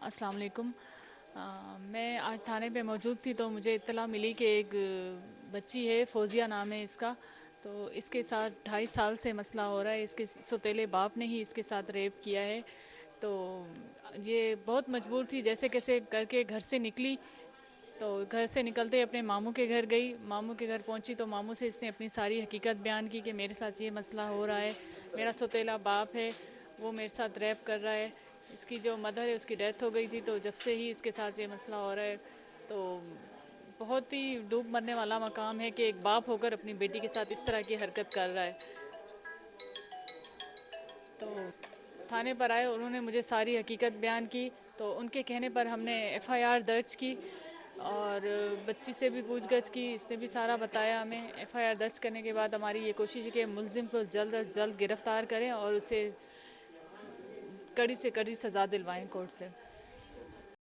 अस्सलाम वालेकुम। मैं आज थाने पे मौजूद थी तो मुझे इत्तला मिली कि एक बच्ची है, फ़ौज़िया नाम है इसका। तो इसके साथ 2.5 साल से मसला हो रहा है। इसके सौतेले बाप ने ही इसके साथ रेप किया है। तो ये बहुत मजबूर थी, जैसे कैसे करके घर से निकली। तो घर से निकलते ही अपने मामू के घर गई। मामू के घर पहुंची तो मामू से इसने अपनी सारी हकीकत बयान की कि मेरे साथ ये मसला हो रहा है, मेरा सौतेला बाप है, वो मेरे साथ रैप कर रहा है। इसकी जो मदर है उसकी डेथ हो गई थी, तो जब से ही इसके साथ ये मसला हो रहा है। तो बहुत ही डूब मरने वाला मकाम है कि एक बाप होकर अपनी बेटी के साथ इस तरह की हरकत कर रहा है। तो थाने पर आए, उन्होंने मुझे सारी हकीकत बयान की। तो उनके कहने पर हमने एफआईआर दर्ज की और बच्ची से भी पूछगछ की, इसने भी सारा बताया हमें। एफआईआर दर्ज करने के बाद हमारी ये कोशिश है कि मुलजिम को जल्द अज जल्द गिरफ्तार करें और उसे कड़ी से कड़ी सज़ा दिलवाएं कोर्ट से।